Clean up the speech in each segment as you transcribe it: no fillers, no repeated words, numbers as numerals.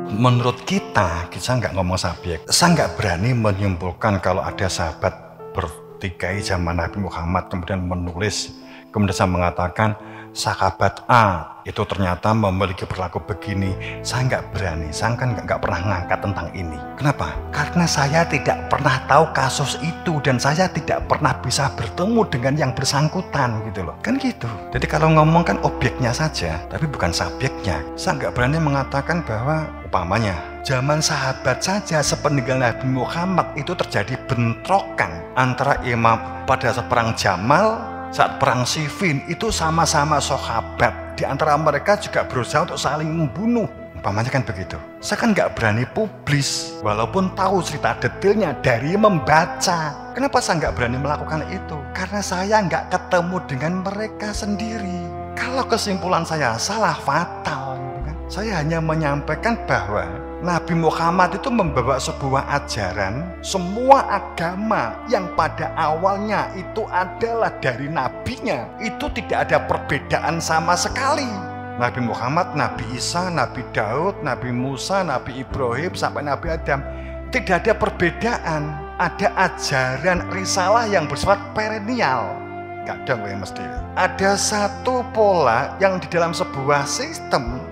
Menurut kita nggak ngomong subjek. Saya nggak berani menyimpulkan kalau ada sahabat bertikai zaman Nabi Muhammad kemudian menulis, kemudian saya mengatakan sahabat A itu ternyata memiliki perilaku begini. Saya nggak berani, saya kan nggak pernah ngangkat tentang ini. Kenapa? Karena saya tidak pernah tahu kasus itu dan saya tidak pernah bisa bertemu dengan yang bersangkutan gitu loh. Kan gitu. Jadi kalau ngomong kan objeknya saja, tapi bukan subjeknya. Saya nggak berani mengatakan bahwa umpamanya zaman sahabat saja sepeninggal Nabi Muhammad itu terjadi bentrokan antara imam pada saat perang Jamal, saat perang Siffin itu sama-sama sahabat. Di antara mereka juga berusaha untuk saling membunuh. Umpamanya kan begitu. Saya kan nggak berani publis walaupun tahu cerita detailnya dari membaca. Kenapa saya nggak berani melakukan itu? Karena saya nggak ketemu dengan mereka sendiri. Kalau kesimpulan saya salah fatal. Saya hanya menyampaikan bahwa Nabi Muhammad itu membawa sebuah ajaran, semua agama yang pada awalnya itu adalah dari nabinya, itu tidak ada perbedaan sama sekali. Nabi Muhammad, Nabi Isa, Nabi Daud, Nabi Musa, Nabi Ibrahim, sampai Nabi Adam, tidak ada perbedaan. Ada ajaran risalah yang bersifat perennial. Gak ada yang mesti. Ada satu pola yang di dalam sebuah sistem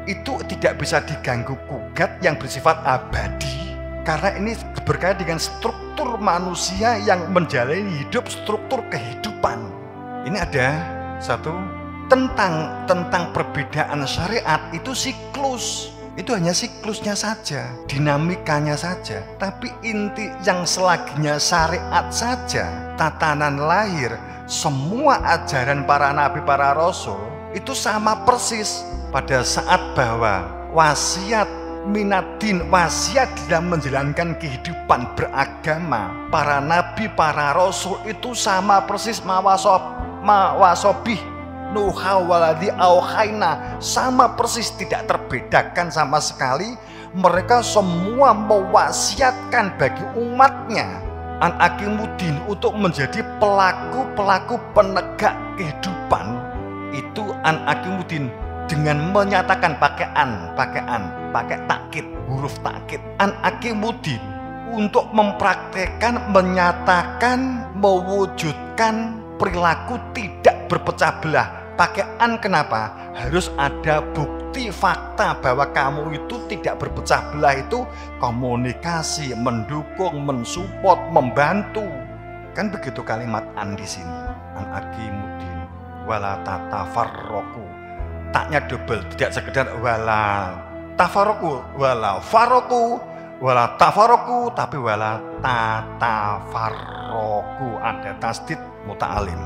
itu tidak bisa diganggu gugat yang bersifat abadi, karena ini berkaitan dengan struktur manusia yang menjalani hidup, struktur kehidupan. Ini ada satu tentang perbedaan syariat itu siklus. Itu hanya siklusnya saja, dinamikanya saja. Tapi inti yang selaginya syariat saja, tatanan lahir, semua ajaran para nabi, para rasul itu sama persis. Pada saat bahwa wasiat minadin, wasiat dalam menjalankan kehidupan beragama, para nabi, para rasul itu sama persis mawasobih nuha waladi auhaina, sama persis, tidak terbedakan sama sekali. Mereka semua mewasiatkan bagi umatnya an aqimuddin untuk menjadi pelaku penegak kehidupan. Itu an aqimuddin dengan menyatakan pakai takkid, huruf takkid, an aqimuddin, untuk mempraktekkan, menyatakan, mewujudkan perilaku tidak berpecah belah. Pakai an, kenapa? Harus ada bukti fakta bahwa kamu itu tidak berpecah belah, itu komunikasi, mendukung, mensupport, membantu. Kan begitu kalimat an di sini. An aqimuddin wala tatafarraqu. Taknya double, tidak sekedar wala tafaroku, wala faroku, wala tafaroku, tapi wala tatafaroku, ada tasdid muta'alim.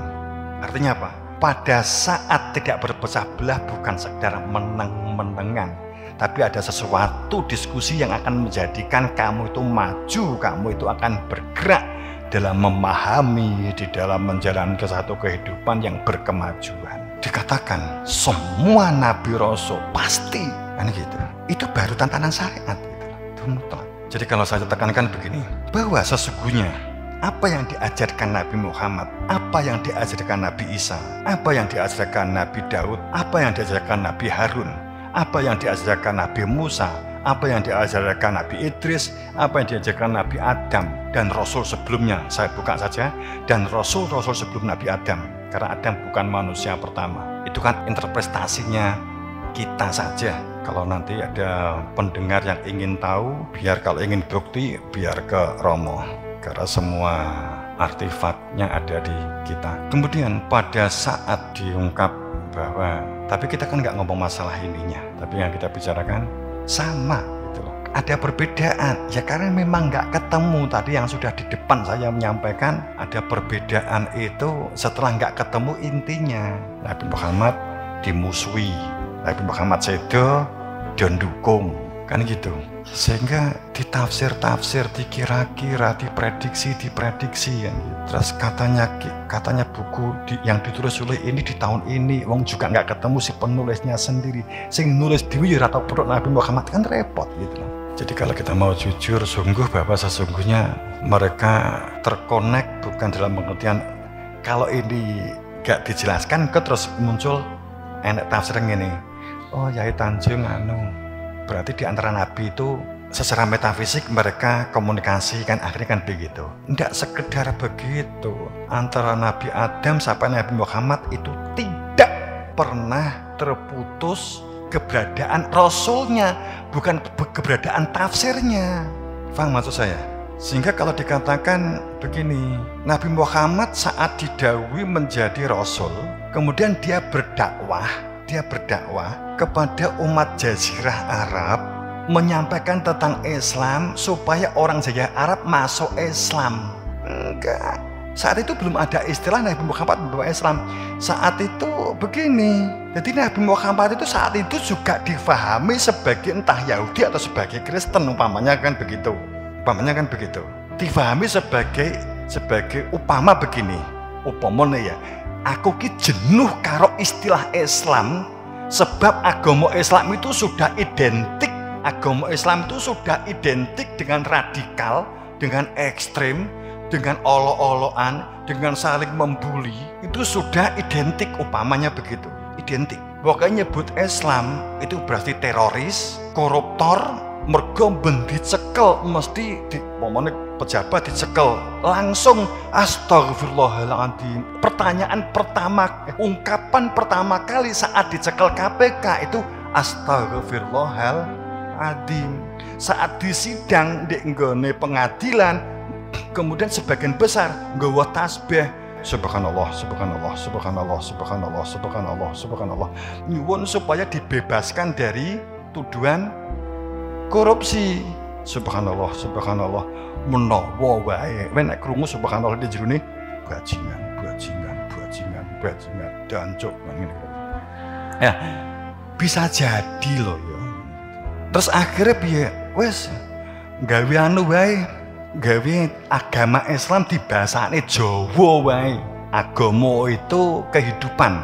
Artinya apa? Pada saat tidak berpecah belah bukan sekedar meneng-menengan, tapi ada sesuatu diskusi yang akan menjadikan kamu itu maju, kamu itu akan bergerak dalam memahami, di dalam menjalankan satu kehidupan yang berkemajuan. Dikatakan semua nabi rasul pasti kan gitu. Itu baru tantangan syariat gitu. Itu mutlak. Jadi kalau saya tekankan begini, bahwa sesungguhnya apa yang diajarkan Nabi Muhammad, apa yang diajarkan Nabi Isa, apa yang diajarkan Nabi Daud, apa yang diajarkan Nabi Harun, apa yang diajarkan Nabi Musa, apa yang diajarkan Nabi Idris, apa yang diajarkan Nabi Adam dan Rasul sebelumnya, saya buka saja, dan Rasul-Rasul sebelum Nabi Adam, karena Adam bukan manusia pertama. Itu kan interpretasinya kita saja. Kalau nanti ada pendengar yang ingin tahu, biar kalau ingin bukti, biar ke Romo, karena semua artefaknya ada di kita. Kemudian pada saat diungkap bahwa, tapi kita kan nggak ngomong masalah ininya, tapi yang kita bicarakan sama gitu loh. Ada perbedaan ya, karena memang nggak ketemu. Tadi yang sudah di depan saya menyampaikan, ada perbedaan itu setelah nggak ketemu intinya. Nabi Muhammad dimusuhi, Nabi Muhammad sedo dan dukung, kan gitu. Sehingga ditafsir-tafsir, dikira-kira, diprediksi kan gitu. Terus katanya buku yang ditulis oleh ini di tahun ini, wong juga nggak ketemu si penulisnya sendiri, sing nulis dewi atau perut Nabi Muhammad, kan repot gitu loh. Jadi kalau kita mau jujur, sungguh bahwa sesungguhnya mereka terkonek bukan dalam pengertian kalau ini nggak dijelaskan, terus muncul enak tafsir gini, oh Yai Tanjung berarti di antara nabi itu secara metafisik mereka komunikasi kan, akhirnya kan begitu. Tidak sekedar begitu, antara Nabi Adam sampai Nabi Muhammad itu tidak pernah terputus keberadaan Rasulnya, bukan keberadaan tafsirnya. Paham maksud saya? Sehingga kalau dikatakan begini, Nabi Muhammad saat didhawuhi menjadi Rasul, kemudian dia berdakwah kepada umat Jazirah Arab, menyampaikan tentang Islam supaya orang Jazirah Arab masuk Islam. Enggak. Saat itu belum ada istilah Nabi Muhammad membawa Islam. Saat itu begini. Jadi Nabi Muhammad itu saat itu juga difahami sebagai entah Yahudi atau sebagai Kristen, umpamanya kan begitu. Difahami sebagai upama begini. Upamane ya, aku ki jenuh karo istilah Islam sebab agama Islam itu sudah identik. Agama Islam itu sudah identik dengan radikal, dengan ekstrim, dengan olo-oloan, dengan saling membuli. Itu sudah identik, upamanya begitu. Identik. Pokoknya nyebut Islam itu berarti teroris, koruptor, mergo ben dicekel, mesti pejabat dicekel. Langsung astagfirullahaladzim. Ungkapan pertama kali saat dicekel KPK itu astagfirullahaladzim. Saat disidang di nggone pengadilan, kemudian sebagian besar nggawa tasbih, subhanallah, subhanallah, subhanallah, subhanallah, subhanallah, subhanallah, nyuwun supaya dibebaskan dari tuduhan korupsi. Subhanallah, subhanallah, menawa wae nek krungu subhanallah di jerone bajingan, dancuk ngene. Ya, bisa jadi loh ya. Terus akhirnya piye? Wes gawe anu wae, gawe agama Islam dibasane Jawa wae. Agama itu kehidupan,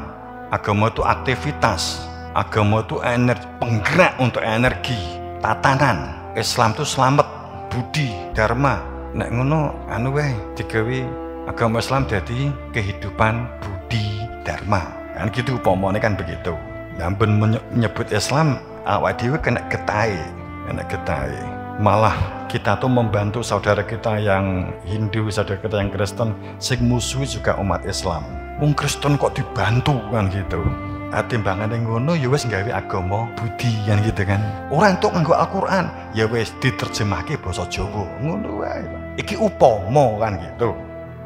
agama itu aktivitas, agama itu energi, penggerak untuk energi, tatanan. Islam itu selamat, budi, dharma. Nek ngono anu wae digawe agama Islam jadi kehidupan, budi, dharma. Kan gitu upamane kan begitu. Lah ben menyebut Islam awak dhewe kena getahe. Malah kita tuh membantu saudara kita yang Hindu, saudara kita yang Kristen, sing musuh juga umat Islam. Wong Kristen kok dibantu kan gitu. Timbangane ngono ya wis gawe agama budi kan gitu kan. Ora entuk nganggo Al-Qur'an, ya wis diterjemahke basa Jawa. Ngono wae. Iki upama kan gitu.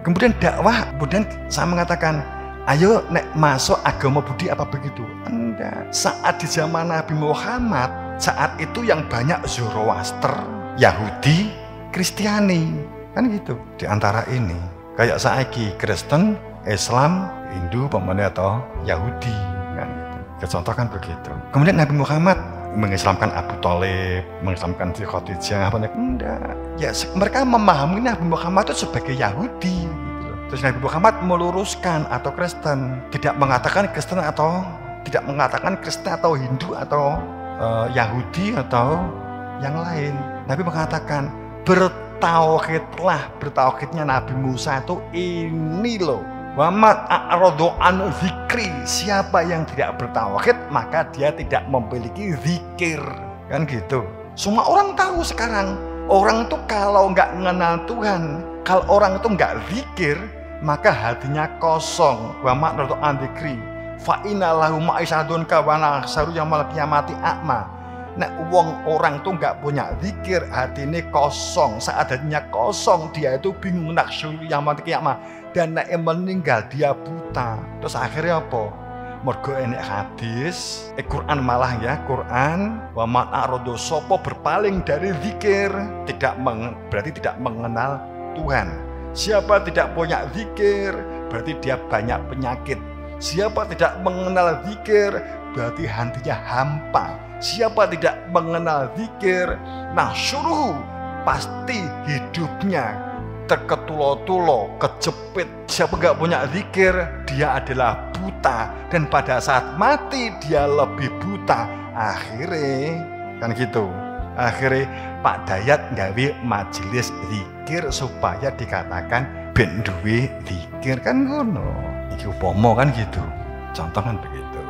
Kemudian dakwah, kemudian saya mengatakan, ayo nek masuk agama budi apa begitu? Enggak. Saat di zaman Nabi Muhammad, saat itu yang banyak Zoroaster, Yahudi, Kristiani, kan gitu. Di antara ini, kayak saiki Kristen, Islam, Hindu, pemene atau Yahudi, kan gitu. Contoh kan begitu. Kemudian Nabi Muhammad mengislamkan Abu Thalib, mengislamkan si Khadijah, apa enggak? Ya mereka memahami Nabi Muhammad itu sebagai Yahudi. Terus Nabi Muhammad meluruskan atau Kristen, tidak mengatakan Kristen atau Hindu atau Yahudi atau yang lain. Nabi mengatakan bertauhidnya Nabi Musa itu ini loh. Wa man a'radu an dzikri, siapa yang tidak bertauhid maka dia tidak memiliki zikir, kan gitu. Semua orang tahu sekarang. Orang itu kalau nggak mengenal Tuhan, kalau orang itu nggak zikir, maka hatinya kosong. Wa ma'radu an dzikri fa inna lahu ma'isyadun ka wa nahsaru yaumil qiyamati a'ma. Nek orang tuh nggak punya zikir, hatinya kosong. Saat hatinya kosong, dia itu bingung nahsyuru yaumil qiyamah, dan nek meninggal dia buta. Terus akhirnya apa? Mergo enek hadis, Quran malah ya, Quran wa man a'radu sapa berpaling dari zikir, berarti tidak mengenal Tuhan. Siapa tidak punya zikir, berarti dia banyak penyakit. Siapa tidak mengenal zikir, berarti hatinya hampa. Siapa tidak mengenal zikir, nahsyuruhu, pasti hidupnya terketulo-tulo, kejepit. Siapa nggak punya zikir, dia adalah buta, dan pada saat mati dia lebih buta. Akhirnya kan gitu. Akhirnya Pak Dayat gawe majelis zikir supaya dikatakan ben duwe zikir, kan ngono. Iki upomo kan gitu. Contoh kan begitu.